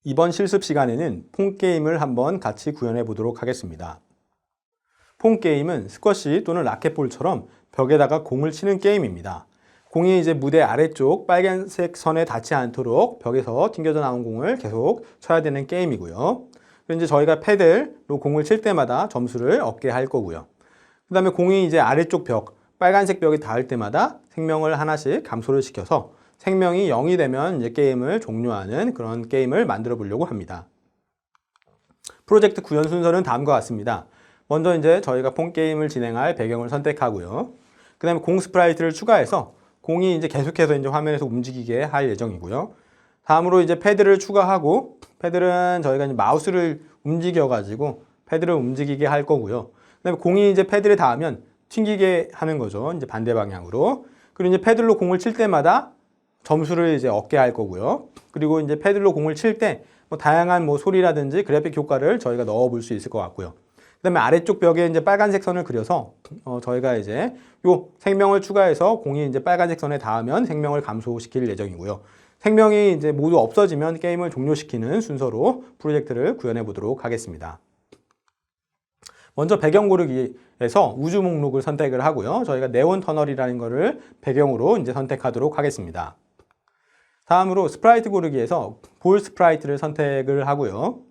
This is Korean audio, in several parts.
이번 실습 시간에는 폰게임을 한번 같이 구현해 보도록 하겠습니다. 폰게임은 스쿼시 또는 라켓볼처럼 벽에다가 공을 치는 게임입니다. 공이 이제 무대 아래쪽 빨간색 선에 닿지 않도록 벽에서 튕겨져 나온 공을 계속 쳐야 되는 게임이고요. 그리고 이제 저희가 패들로 공을 칠 때마다 점수를 얻게 할 거고요. 그 다음에 공이 이제 아래쪽 벽, 빨간색 벽에 닿을 때마다 생명을 하나씩 감소를 시켜서 생명이 0이 되면 이제 게임을 종료하는 그런 게임을 만들어 보려고 합니다. 프로젝트 구현 순서는 다음과 같습니다. 먼저 이제 저희가 폰게임을 진행할 배경을 선택하고요. 그 다음에 공 스프라이트를 추가해서 공이 이제 계속해서 이제 화면에서 움직이게 할 예정이고요. 다음으로 이제 패드를 추가하고, 패드는 저희가 이제 마우스를 움직여가지고 패드를 움직이게 할 거고요. 그 다음에 공이 이제 패드에 닿으면 튕기게 하는 거죠. 이제 반대 방향으로. 그리고 이제 패들로 공을 칠 때마다 점수를 이제 얻게 할 거고요. 그리고 이제 패들로 공을 칠 때 뭐 다양한 뭐 소리라든지 그래픽 효과를 저희가 넣어 볼 수 있을 것 같고요. 그 다음에 아래쪽 벽에 이제 빨간색 선을 그려서 저희가 이제 요 생명을 추가해서 공이 이제 빨간색 선에 닿으면 생명을 감소시킬 예정이고요. 생명이 이제 모두 없어지면 게임을 종료시키는 순서로 프로젝트를 구현해 보도록 하겠습니다. 먼저 배경 고르기에서 우주 목록을 선택을 하고요. 저희가 네온 터널이라는 것을 배경으로 이제 선택하도록 하겠습니다. 다음으로 스프라이트 고르기에서 볼 스프라이트를 선택을 하고요.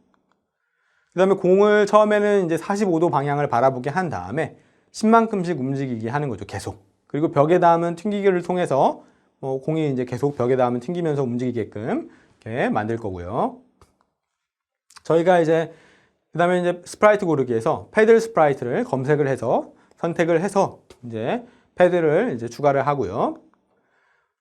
그 다음에 공을 처음에는 이제 45도 방향을 바라보게 한 다음에 10만큼씩 움직이게 하는 거죠. 계속. 그리고 벽에 닿으면 튕기기를 통해서 공이 이제 계속 벽에 닿으면 튕기면서 움직이게끔 이렇게 만들 거고요. 저희가 이제 그 다음에 이제 스프라이트 고르기에서 패들 스프라이트를 검색을 해서 선택을 해서 이제 패드를 이제 추가를 하고요.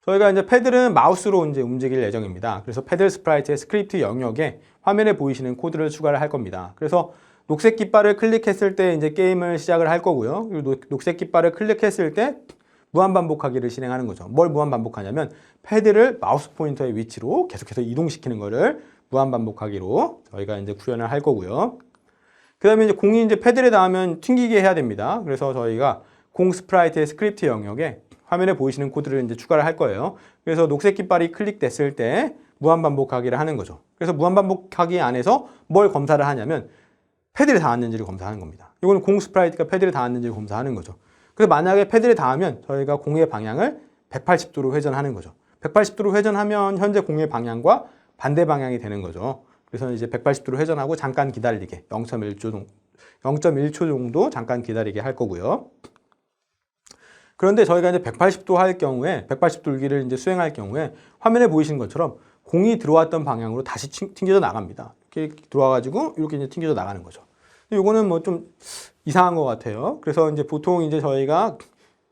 저희가 이제 패들은 마우스로 이제 움직일 예정입니다. 그래서 패들 스프라이트의 스크립트 영역에 화면에 보이시는 코드를 추가를 할 겁니다. 그래서 녹색 깃발을 클릭했을 때 이제 게임을 시작을 할 거고요. 그리고 녹색 깃발을 클릭했을 때 무한 반복하기를 진행하는 거죠. 뭘 무한 반복하냐면 패드를 마우스 포인터의 위치로 계속해서 이동시키는 거를 무한 반복하기로 저희가 이제 구현을 할 거고요. 그 다음에 이제 공이 이제 패드에 닿으면 튕기게 해야 됩니다. 그래서 저희가 공 스프라이트의 스크립트 영역에 화면에 보이시는 코드를 이제 추가를 할 거예요. 그래서 녹색 깃발이 클릭됐을 때 무한 반복하기를 하는 거죠. 그래서 무한 반복하기 안에서 뭘 검사를 하냐면 패드에 닿았는지를 검사하는 겁니다. 이거는 공 스프라이트가 패드에 닿았는지를 검사하는 거죠. 그래서 만약에 패드에 닿으면 저희가 공의 방향을 180도로 회전하는 거죠. 180도로 회전하면 현재 공의 방향과 반대 방향이 되는 거죠. 그래서 이제 180도로 회전하고 잠깐 기다리게 0.1초 정도 잠깐 기다리게 할 거고요. 그런데 저희가 이제 180도 할 경우에 180도 돌기를 이제 수행할 경우에 화면에 보이시는 것처럼 공이 들어왔던 방향으로 다시 튕겨져 나갑니다. 이렇게 들어와 가지고 이렇게 이제 튕겨져 나가는 거죠. 이거는 뭐 좀 이상한 것 같아요. 그래서 이제 보통 이제 저희가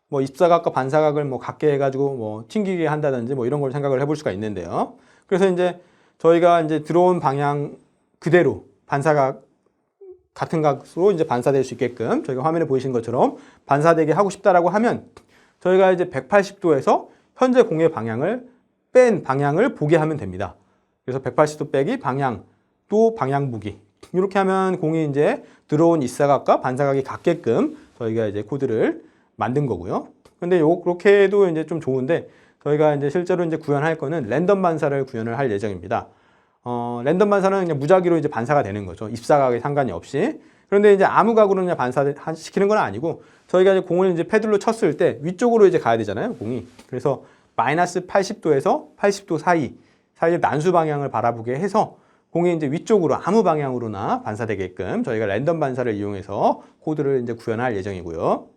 뭐 입사각과 반사각을 뭐 같게 해가지고 뭐 튕기게 한다든지 뭐 이런 걸 생각을 해볼 수가 있는데요. 그래서 이제 저희가 이제 들어온 방향 그대로 반사각 같은 각으로 이제 반사될 수 있게끔 저희가 화면에 보이시는 것처럼 반사되게 하고 싶다라고 하면 저희가 이제 180도에서 현재 공의 방향을 뺀 방향을 보게 하면 됩니다. 그래서 180도 빼기 방향 또 방향 보기 이렇게 하면 공이 이제 들어온 입사각과 반사각이 같게끔 저희가 이제 코드를 만든 거고요. 근데 이렇게 해도 이제 좀 좋은데 저희가 이제 실제로 이제 구현할 거는 랜덤 반사를 구현을 할 예정입니다. 랜덤 반사는 그냥 무작위로 이제 반사가 되는 거죠. 입사각에 상관이 없이. 그런데 이제 아무 각으로 그냥 반사시키는 건 아니고 저희가 이제 공을 이제 패들로 쳤을 때 위쪽으로 이제 가야 되잖아요, 공이. 그래서 마이너스 80도에서 80도 사이의 난수 방향을 바라보게 해서 공이 이제 위쪽으로 아무 방향으로나 반사되게끔 저희가 랜덤 반사를 이용해서 코드를 이제 구현할 예정이고요.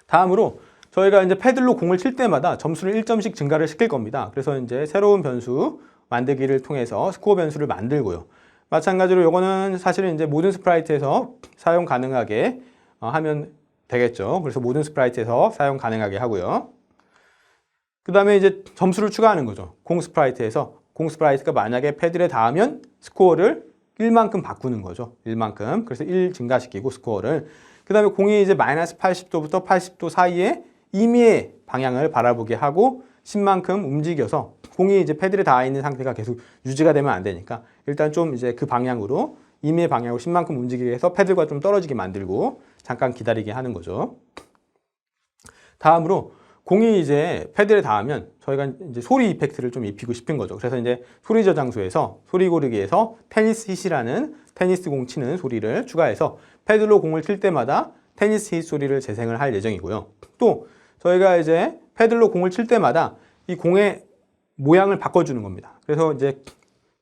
다음으로 저희가 이제 패들로 공을 칠 때마다 점수를 1점씩 증가를 시킬 겁니다. 그래서 이제 새로운 변수 만들기를 통해서 스코어 변수를 만들고요. 마찬가지로 이거는 사실은 이제 모든 스프라이트에서 사용 가능하게 하면 되겠죠. 그래서 모든 스프라이트에서 사용 가능하게 하고요. 그 다음에 이제 점수를 추가하는 거죠. 공 스프라이트가 만약에 패드에 닿으면 스코어를 1만큼 바꾸는 거죠. 1만큼. 그래서 1 증가시키고 스코어를. 그 다음에 공이 이제 마이너스 80도부터 80도 사이에 임의의 방향을 바라보게 하고 10만큼 움직여서 공이 이제 패드에 닿아 있는 상태가 계속 유지가 되면 안 되니까 일단 좀 이제 그 방향으로 임의의 방향으로 10만큼 움직이게 해서 패들과 좀 떨어지게 만들고 잠깐 기다리게 하는 거죠. 다음으로 공이 이제 패드에 닿으면 저희가 이제 소리 이펙트를 좀 입히고 싶은 거죠. 그래서 이제 소리 저장소에서 소리 고르기에서 테니스 hit이라는 테니스 공 치는 소리를 추가해서 패드로 공을 칠 때마다 테니스 hit 소리를 재생을 할 예정이고요. 또 저희가 이제 패드로 공을 칠 때마다 이 공의 모양을 바꿔주는 겁니다. 그래서 이제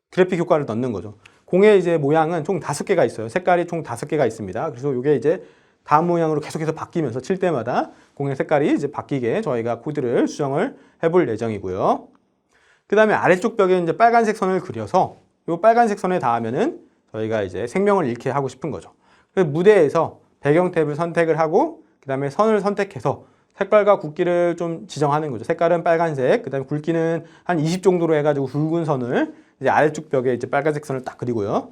그래픽 효과를 넣는 거죠. 공의 이제 모양은 총 5개가 있어요. 색깔이 총 5개가 있습니다. 그래서 이게 이제 다음 모양으로 계속해서 바뀌면서 칠 때마다 공의 색깔이 이제 바뀌게 저희가 코드를 수정을 해볼 예정이고요. 그 다음에 아래쪽 벽에 이제 빨간색 선을 그려서 이 빨간색 선에 닿으면은 저희가 이제 생명을 잃게 하고 싶은 거죠. 그래서 무대에서 배경 탭을 선택을 하고 그 다음에 선을 선택해서 색깔과 굵기를 좀 지정하는 거죠. 색깔은 빨간색, 그 다음에 굵기는 한 20 정도로 해가지고 굵은 선을 이제 아래쪽 벽에 이제 빨간색 선을 딱 그리고요.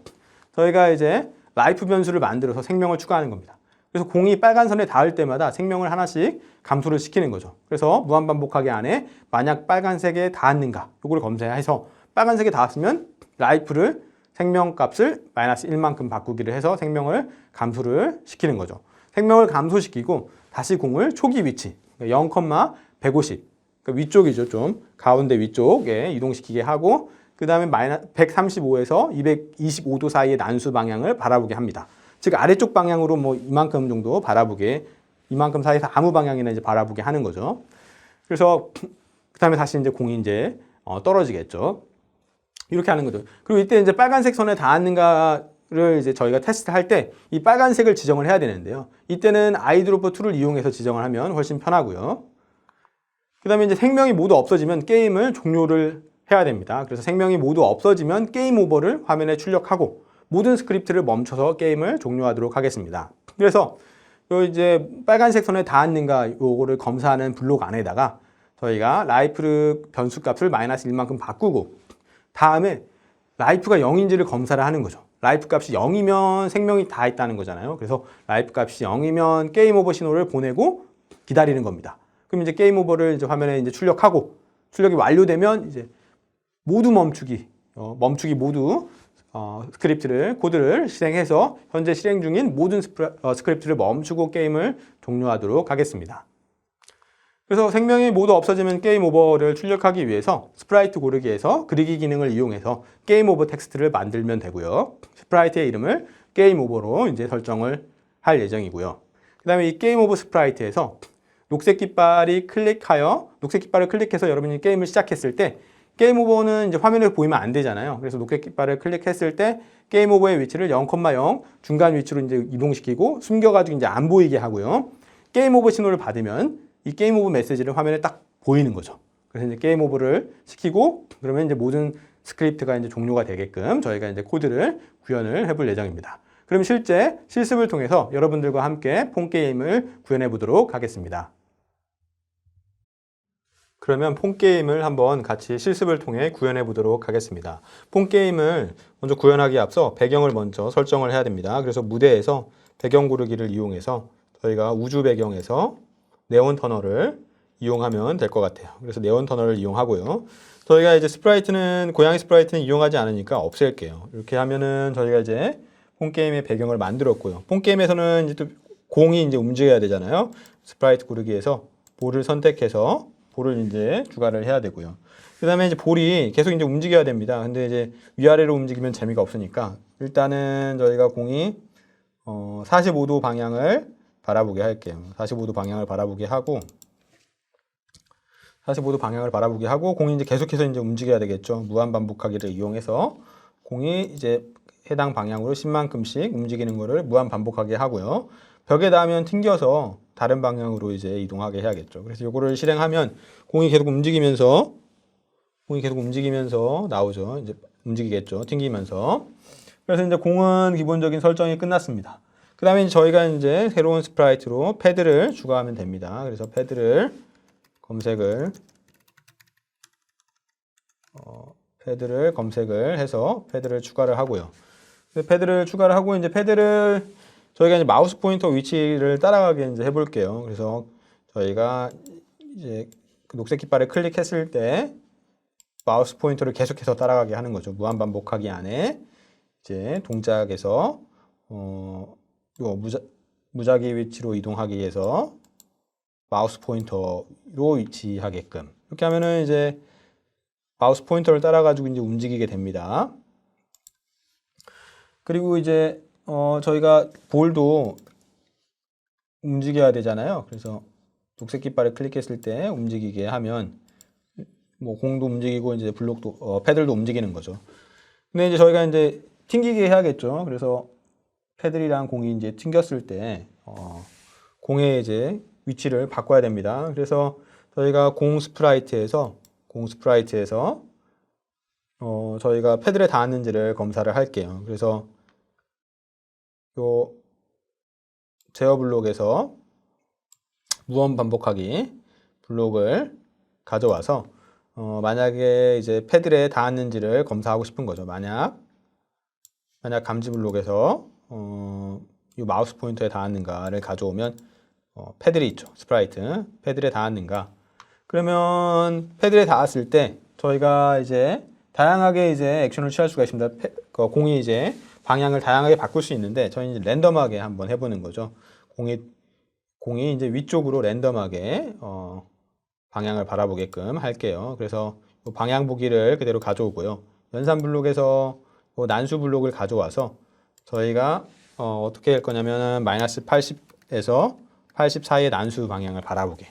저희가 이제 라이프 변수를 만들어서 생명을 추가하는 겁니다. 그래서 공이 빨간 선에 닿을 때마다 생명을 하나씩 감소를 시키는 거죠. 그래서 무한반복하기 안에 만약 빨간색에 닿았는가 이걸 검사해서 빨간색에 닿았으면 라이프를 생명값을 마이너스 1만큼 바꾸기를 해서 생명을 감소를 시키는 거죠. 생명을 감소시키고 다시 공을 초기 위치 0,150 그러니까 위쪽이죠. 좀 가운데 위쪽에 이동시키게 하고 그 다음에 135에서 225도 사이의 난수 방향을 바라보게 합니다. 즉 아래쪽 방향으로 뭐 이만큼 정도 바라보게 이만큼 사이에서 아무 방향이나 이제 바라보게 하는 거죠. 그래서 그 다음에 다시 이제 공이 이제 떨어지겠죠. 이렇게 하는 거죠. 그리고 이때 이제 빨간색 선에 닿았는가를 이제 저희가 테스트할 때 이 빨간색을 지정을 해야 되는데요. 이때는 아이드로퍼 툴을 이용해서 지정을 하면 훨씬 편하고요. 그 다음에 이제 생명이 모두 없어지면 게임을 종료를 해야 됩니다. 그래서 생명이 모두 없어지면 게임 오버를 화면에 출력하고 모든 스크립트를 멈춰서 게임을 종료하도록 하겠습니다. 그래서 요 이제 빨간색 선에 닿았는가 요거를 검사하는 블록 안에다가 저희가 라이프 변수 값을 마이너스 1만큼 바꾸고 다음에 라이프가 0인지를 검사를 하는 거죠. 라이프 값이 0이면 생명이 다 있다는 거잖아요. 그래서 라이프 값이 0이면 게임 오버 신호를 보내고 기다리는 겁니다. 그럼 이제 게임 오버를 이제 화면에 이제 출력하고 출력이 완료되면 이제 모두 멈추기 모두 스크립트를 코드를 실행해서 현재 실행 중인 모든 스크립트를 멈추고 게임을 종료하도록 하겠습니다. 그래서 생명이 모두 없어지면 게임 오버를 출력하기 위해서 스프라이트 고르기에서 그리기 기능을 이용해서 게임 오버 텍스트를 만들면 되고요. 스프라이트의 이름을 게임 오버로 이제 설정을 할 예정이고요. 그 다음에 이 게임 오버 스프라이트에서 녹색 깃발을 클릭해서 여러분이 게임을 시작했을 때 게임 오버는 이제 화면에 보이면 안 되잖아요. 그래서 녹색 깃발을 클릭했을 때 게임 오버의 위치를 0,0 중간 위치로 이제 이동시키고 숨겨가지고 이제 안 보이게 하고요. 게임 오버 신호를 받으면 이 게임 오버 메시지를 화면에 딱 보이는 거죠. 그래서 이제 게임 오버를 시키고 그러면 이제 모든 스크립트가 이제 종료가 되게끔 저희가 이제 코드를 구현을 해볼 예정입니다. 그럼 실제 실습을 통해서 여러분들과 함께 폰 게임을 구현해 보도록 하겠습니다. 그러면 폰 게임을 한번 같이 실습을 통해 구현해 보도록 하겠습니다. 폰 게임을 먼저 구현하기에 앞서 배경을 먼저 설정을 해야 됩니다. 그래서 무대에서 배경 고르기를 이용해서 저희가 우주 배경에서 네온 터널을 이용하면 될 것 같아요. 그래서 네온 터널을 이용하고요. 저희가 이제 스프라이트는 고양이 스프라이트는 이용하지 않으니까 없앨게요. 이렇게 하면은 저희가 이제 폰 게임의 배경을 만들었고요. 폰 게임에서는 이제 또 공이 이제 움직여야 되잖아요. 스프라이트 고르기에서 볼을 선택해서 볼을 이제 추가를 해야 되고요. 그 다음에 이제 볼이 계속 이제 움직여야 됩니다. 근데 이제 위아래로 움직이면 재미가 없으니까 일단은 저희가 공이 45도 방향을 바라보게 할게요. 45도 방향을 바라보게 하고 45도 방향을 바라보게 하고 공이 이제 계속해서 이제 움직여야 되겠죠. 무한 반복하기를 이용해서 공이 이제 해당 방향으로 10만큼씩 움직이는 거를 무한 반복하게 하고요. 벽에 닿으면 튕겨서 다른 방향으로 이제 이동하게 해야겠죠. 그래서 이거를 실행하면 공이 계속 움직이면서 나오죠. 이제 움직이겠죠. 튕기면서. 그래서 이제 공은 기본적인 설정이 끝났습니다. 그 다음에 저희가 이제 새로운 스프라이트로 패드를 추가하면 됩니다. 그래서 패드를 검색을 해서 패드를 추가를 하고요. 패드를 추가를 하고 이제 패드를 저희가 이제 마우스 포인터 위치를 따라가게 이제 해볼게요. 그래서 저희가 이제 그 녹색 깃발을 클릭했을 때 마우스 포인터를 계속해서 따라가게 하는 거죠. 무한 반복하기 안에 이제 동작에서 무작위 위치로 이동하기 위해서 마우스 포인터로 위치하게끔 이렇게 하면은 이제 마우스 포인터를 따라 가지고 이제 움직이게 됩니다. 그리고 이제 저희가 볼도 움직여야 되잖아요. 그래서 녹색 깃발을 클릭했을 때 움직이게 하면 뭐 공도 움직이고 이제 블록도 패들도 움직이는 거죠. 근데 이제 저희가 이제 튕기게 해야겠죠. 그래서 패들이랑 공이 이제 튕겼을 때 공의 이제 위치를 바꿔야 됩니다. 그래서 저희가 공 스프라이트에서 저희가 패들에 닿았는지를 검사를 할게요. 그래서 요 제어 블록에서 무언 반복하기 블록을 가져와서 만약에 이제 패들에 닿았는지를 검사하고 싶은 거죠. 만약 감지 블록에서 이 마우스 포인터에 닿았는가를 가져오면 패들이 있죠. 스프라이트 패들에 닿았는가. 그러면 패들에 닿았을 때 저희가 이제 다양하게 이제 액션을 취할 수가 있습니다. 공이 이제 방향을 다양하게 바꿀 수 있는데 저희는 이제 랜덤하게 한번 해보는 거죠. 공이 이제 위쪽으로 랜덤하게 방향을 바라보게끔 할게요. 그래서 방향 보기를 그대로 가져오고요. 연산 블록에서 난수 블록을 가져와서 저희가 어떻게 할 거냐면 마이너스 80에서 80 사이의 난수 방향을 바라보게.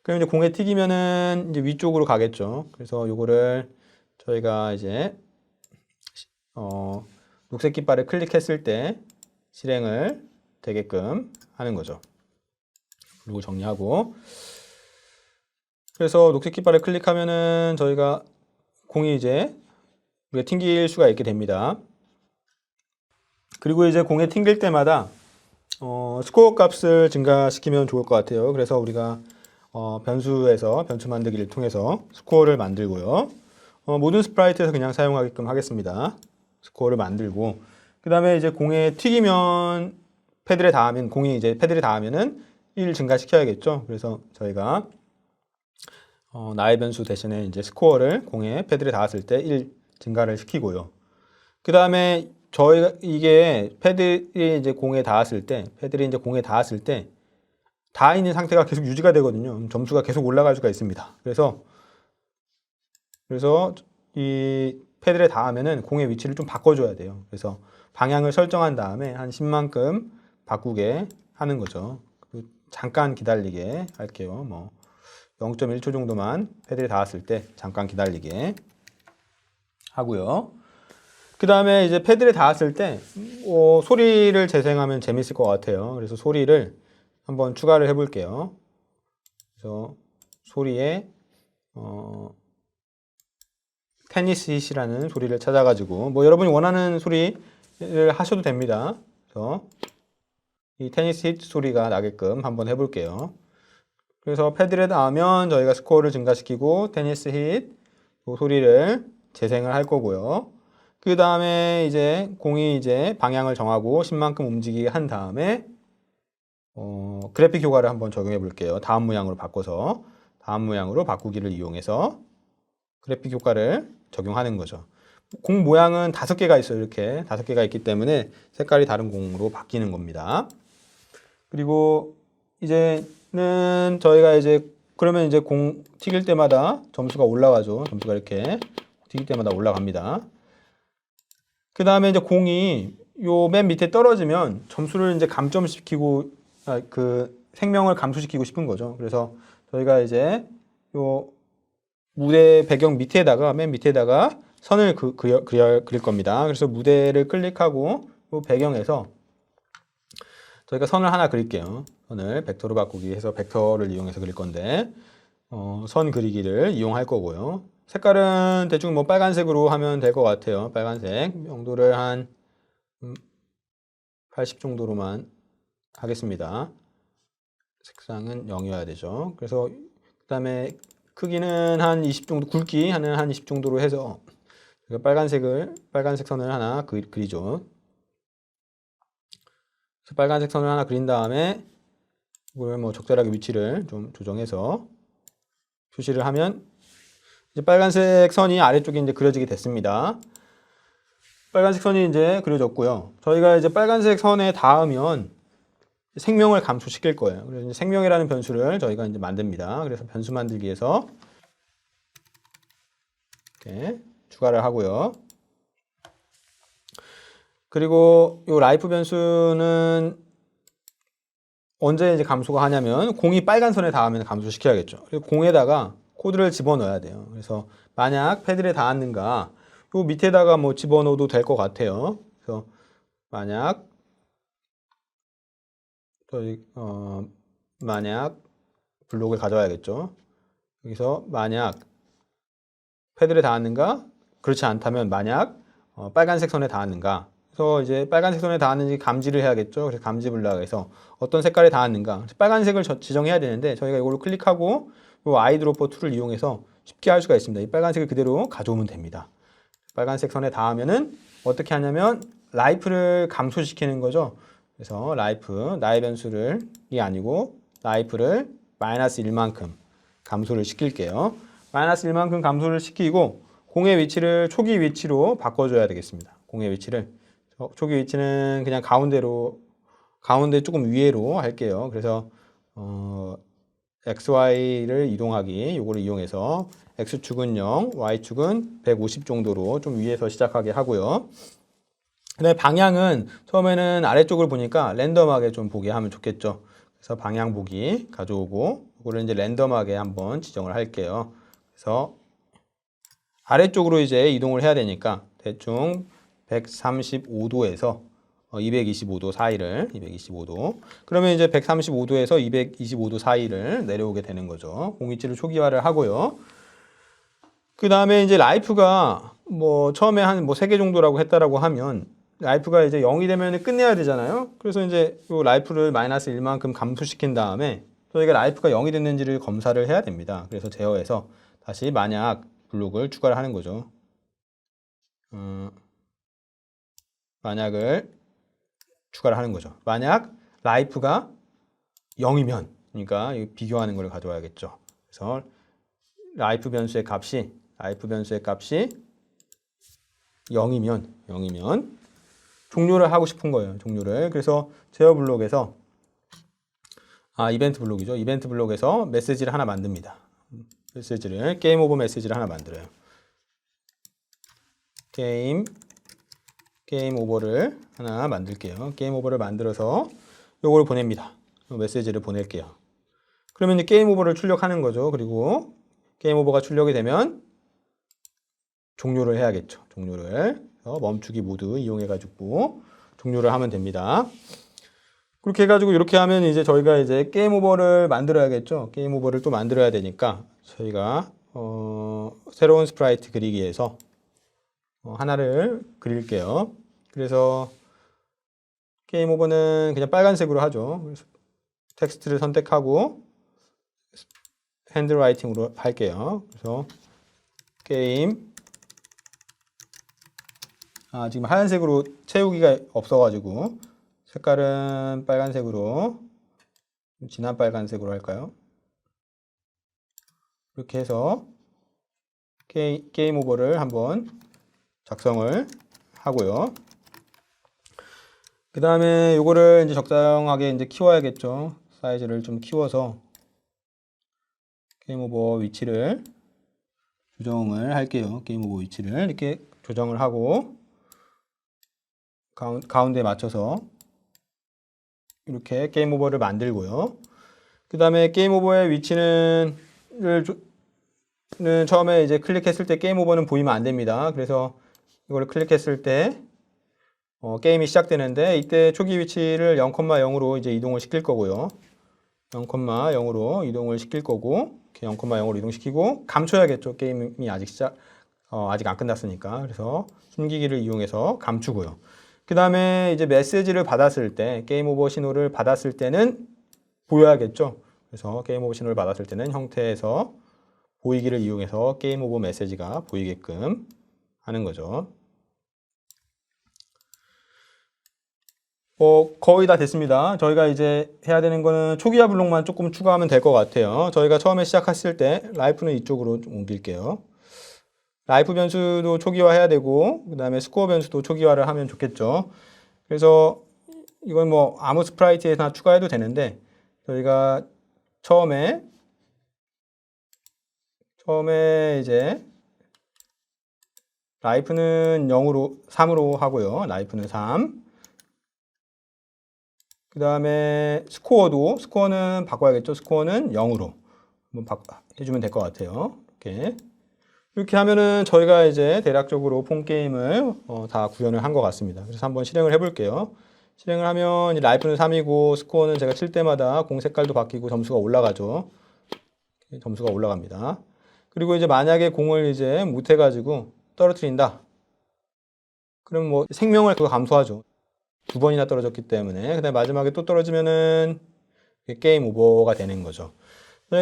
그럼 이제 공에 튀기면은 이제 위쪽으로 가겠죠. 그래서 요거를 저희가 이제 녹색 깃발을 클릭했을 때 실행을 되게끔 하는 거죠. 그리고 정리하고. 그래서 녹색 깃발을 클릭하면은 저희가 공이 이제 우리가 튕길 수가 있게 됩니다. 그리고 이제 공에 튕길 때마다 스코어 값을 증가시키면 좋을 것 같아요. 그래서 우리가 변수에서 변수 만들기를 통해서 스코어를 만들고요. 모든 스프라이트에서 그냥 사용하게끔 하겠습니다. 스코어를 만들고 그 다음에 이제 공에 튀기면 패들에 닿으면 공이 이제 패들에 닿으면은 1 증가시켜야겠죠. 그래서 저희가 나의 변수 대신에 이제 스코어를 공에 패들에 닿았을 때 1 증가를 시키고요. 그 다음에 저희가 이게 패들이 이제 공에 닿았을 때 닿아 있는 상태가 계속 유지가 되거든요. 점수가 계속 올라갈 수가 있습니다. 그래서 이 패들에 닿으면은 공의 위치를 좀 바꿔줘야 돼요. 그래서 방향을 설정한 다음에 한 10만큼 바꾸게 하는 거죠. 잠깐 기다리게 할게요. 뭐 0.1초 정도만 패들에 닿았을 때 잠깐 기다리게 하고요. 그 다음에 이제 패들에 닿았을 때 소리를 재생하면 재밌을 것 같아요. 그래서 소리를 한번 추가를 해볼게요. 그래서 소리에 테니스 hit이라는 소리를 찾아가지고 뭐 여러분이 원하는 소리를 하셔도 됩니다. 그래서 이 테니스 hit 소리가 나게끔 한번 해볼게요. 그래서 패들에 닿으면 저희가 스코어를 증가시키고 테니스 hit 소리를 재생을 할 거고요. 그 다음에 이제 공이 이제 방향을 정하고 10만큼 움직이게 한 다음에 그래픽 효과를 한번 적용해 볼게요. 다음 모양으로 바꿔서 다음 모양으로 바꾸기를 이용해서 그래픽 효과를 적용하는 거죠. 공 모양은 5개가 있어요. 이렇게 5개가 있기 때문에 색깔이 다른 공으로 바뀌는 겁니다. 그리고 이제는 저희가 이제 그러면 이제 공 튀길 때마다 점수가 올라가죠. 점수가 이렇게 튀길 때마다 올라갑니다. 그 다음에 이제 공이 요 맨 밑에 떨어지면 점수를 이제 감점시키고 그 생명을 감소시키고 싶은 거죠. 그래서 저희가 이제 요 무대 배경 밑에다가 맨 밑에다가 선을 그릴 겁니다. 그래서 무대를 클릭하고 요 배경에서 저희가 선을 하나 그릴게요. 선을 벡터로 바꾸기 해서 벡터를 이용해서 그릴 건데 선 그리기를 이용할 거고요. 색깔은 대충 뭐 빨간색으로 하면 될 것 같아요. 빨간색 용도를 한 80 정도로만 하겠습니다. 색상은 0이어야 되죠. 그래서 그 다음에 크기는 한 20 정도, 굵기는 한 20 정도로 해서 빨간색 선을 하나 그리죠. 그래서 빨간색 선을 하나 그린 다음에 이걸 뭐 적절하게 위치를 좀 조정해서 표시를 하면 이제 빨간색 선이 아래쪽에 이제 그려지게 됐습니다. 빨간색 선이 이제 그려졌고요. 저희가 이제 빨간색 선에 닿으면 생명을 감소시킬 거예요. 그래서 이제 생명이라는 변수를 저희가 이제 만듭니다. 그래서 변수 만들기에서 이렇게 추가를 하고요. 그리고 이 라이프 변수는 언제 이제 감소가 하냐면 공이 빨간 선에 닿으면 감소시켜야겠죠. 그리고 공에다가 코드를 집어넣어야 돼요. 그래서 만약 패드에 닿았는가, 요 밑에다가 뭐 집어넣어도 될 것 같아요. 그래서 만약 만약 블록을 가져와야겠죠. 여기서 만약 패드에 닿았는가, 그렇지 않다면 만약 빨간색 선에 닿았는가. 그래서 이제 빨간색 선에 닿았는지 감지를 해야겠죠. 그래서 감지 블락에서 어떤 색깔에 닿았는가. 빨간색을 지정해야 되는데 저희가 이걸 클릭하고 이 아이드로퍼 툴을 이용해서 쉽게 할 수가 있습니다. 이 빨간색을 그대로 가져오면 됩니다. 빨간색 선에 닿으면은 어떻게 하냐면 라이프를 감소시키는 거죠. 그래서 라이프, 나의 변수를 이 아니고 라이프를 마이너스 1만큼 감소를 시킬게요. 마이너스 1만큼 감소를 시키고 공의 위치를 초기 위치로 바꿔줘야 되겠습니다. 공의 위치를 초기 위치는 그냥 가운데 조금 위로 할게요. 그래서 XY를 이동하기 요거를 이용해서 X축은 0, Y축은 150 정도로 좀 위에서 시작하게 하고요. 근데 방향은 처음에는 아래쪽을 보니까 랜덤하게 좀 보게 하면 좋겠죠. 그래서 방향 보기 가져오고 이거를 이제 랜덤하게 한번 지정을 할게요. 그래서 아래쪽으로 이제 이동을 해야 되니까 대충 135도에서 225도 사이를 225도 그러면 이제 135도에서 225도 사이를 내려오게 되는 거죠. 공위치를 초기화를 하고요. 그 다음에 이제 라이프가 뭐 처음에 한 뭐 3개 정도라고 했다라고 하면 라이프가 이제 0이 되면 끝내야 되잖아요. 그래서 이제 이 라이프를 마이너스 1만큼 감소시킨 다음에 저희가 라이프가 0이 됐는지를 검사를 해야 됩니다. 그래서 제어해서 다시 만약 블록을 추가를 하는 거죠. 만약을 추가를 하는 거죠. 만약 라이프가 0이면 그러니까 비교하는 걸 가져와야겠죠. 그래서 라이프 변수의 값이 0이면 종료를 하고 싶은 거예요. 종료를. 그래서 제어 블록에서 이벤트 블록이죠. 이벤트 블록에서 메시지를 하나 만듭니다. 게임 오버 메시지를 하나 만들어요. 게임 오버를 하나 만들게요. 게임 오버를 만들어서 요걸 보냅니다. 메시지를 보낼게요. 그러면 이제 게임 오버를 출력하는 거죠. 그리고 게임 오버가 출력이 되면 종료를 해야겠죠. 종료를 멈추기 모드 이용해가지고 종료를 하면 됩니다. 그렇게 해가지고 이렇게 하면 이제 저희가 이제 게임 오버를 만들어야겠죠. 게임 오버를 또 만들어야 되니까 저희가 새로운 스프라이트 그리기에서 하나를 그릴게요. 그래서 게임 오버는 그냥 빨간색으로 하죠. 그래서 텍스트를 선택하고 핸드라이팅으로 할게요. 그래서 게임 지금 하얀색으로 채우기가 없어가지고 색깔은 빨간색으로 진한 빨간색으로 할까요? 이렇게 해서 게임 오버를 한번 작성을 하고요. 그 다음에 요거를 이제 적당하게 이제 키워야겠죠. 사이즈를 좀 키워서 게임 오버 위치를 조정을 할게요. 게임 오버 위치를 이렇게 조정을 하고 가운데에 맞춰서 이렇게 게임 오버를 만들고요. 그 다음에 게임 오버의 위치는 처음에 이제 클릭했을 때 게임 오버는 보이면 안 됩니다. 그래서 이걸 클릭했을 때 게임이 시작되는데 이때 초기 위치를 0,0으로 이제 이동을 시킬 거고요. 0,0으로 이동을 시킬 거고 이렇게 0,0으로 이동시키고 감춰야겠죠. 게임이 아직 안 끝났으니까. 그래서 숨기기를 이용해서 감추고요. 그 다음에 이제 메시지를 받았을 때 게임 오버 신호를 받았을 때는 보여야겠죠. 그래서 게임 오버 신호를 받았을 때는 형태에서 보이기를 이용해서 게임 오버 메시지가 보이게끔 하는 거죠. 거의 다 됐습니다. 저희가 이제 해야 되는 거는 초기화 블록만 조금 추가하면 될 것 같아요. 저희가 처음에 시작했을 때 라이프는 이쪽으로 좀 옮길게요. 라이프 변수도 초기화 해야 되고 그 다음에 스코어 변수도 초기화를 하면 좋겠죠. 그래서 이건 뭐 아무 스프라이트에나 추가해도 되는데 저희가 처음에 이제 라이프는 3으로 하고요. 라이프는 3. 그 다음에 스코어는 바꿔야겠죠. 스코어는 0으로 한번 해주면 될 것 같아요. 이렇게 하면은 저희가 이제 대략적으로 폰게임을 다 구현을 한 것 같습니다. 그래서 한번 실행을 해볼게요. 실행을 하면 라이프는 3이고 스코어는 제가 칠 때마다 공 색깔도 바뀌고 점수가 올라가죠. 점수가 올라갑니다. 그리고 이제 만약에 공을 이제 못해가지고 떨어뜨린다. 그럼 뭐 생명을 그거 감소하죠. 2번이나 떨어졌기 때문에. 그 다음에 마지막에 또 떨어지면은 게임 오버가 되는 거죠.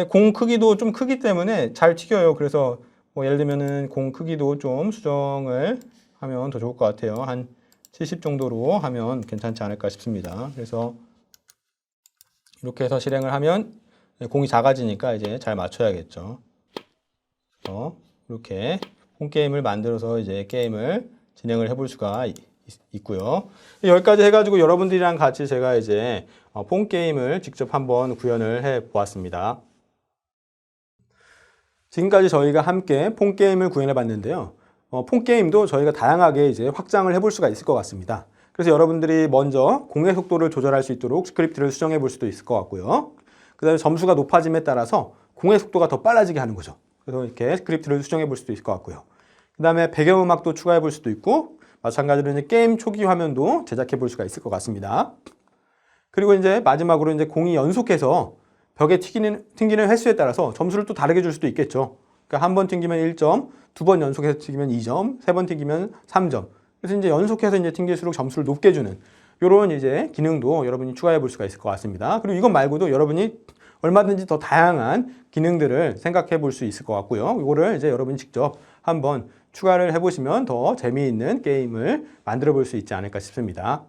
공 크기도 좀 크기 때문에 잘 튀겨요. 그래서 뭐 예를 들면은 공 크기도 좀 수정을 하면 더 좋을 것 같아요. 한 70 정도로 하면 괜찮지 않을까 싶습니다. 그래서 이렇게 해서 실행을 하면 공이 작아지니까 이제 잘 맞춰야겠죠. 이렇게 폰게임을 만들어서 이제 게임을 진행을 해볼 수가 있고요. 여기까지 해가지고 여러분들이랑 같이 제가 이제 폰게임을 직접 한번 구현을 해 보았습니다. 지금까지 저희가 함께 폰게임을 구현해 봤는데요. 폰게임도 저희가 다양하게 이제 확장을 해볼 수가 있을 것 같습니다. 그래서 여러분들이 먼저 공의 속도를 조절할 수 있도록 스크립트를 수정해 볼 수도 있을 것 같고요. 그 다음에 점수가 높아짐에 따라서 공의 속도가 더 빨라지게 하는 거죠. 그래서 이렇게 스크립트를 수정해 볼 수도 있을 것 같고요. 그 다음에 배경음악도 추가해 볼 수도 있고, 마찬가지로 이제 게임 초기 화면도 제작해 볼 수가 있을 것 같습니다. 그리고 이제 마지막으로 이제 공이 연속해서 벽에 튕기는 횟수에 따라서 점수를 또 다르게 줄 수도 있겠죠. 그러니까 한 번 튕기면 1점, 2번 연속해서 튕기면 2점, 3번 튕기면 3점. 그래서 이제 연속해서 이제 튕길수록 점수를 높게 주는 이런 이제 기능도 여러분이 추가해 볼 수가 있을 것 같습니다. 그리고 이것 말고도 여러분이 얼마든지 더 다양한 기능들을 생각해 볼 수 있을 것 같고요. 이거를 이제 여러분이 직접 한번 추가를 해보시면 더 재미있는 게임을 만들어 볼 수 있지 않을까 싶습니다.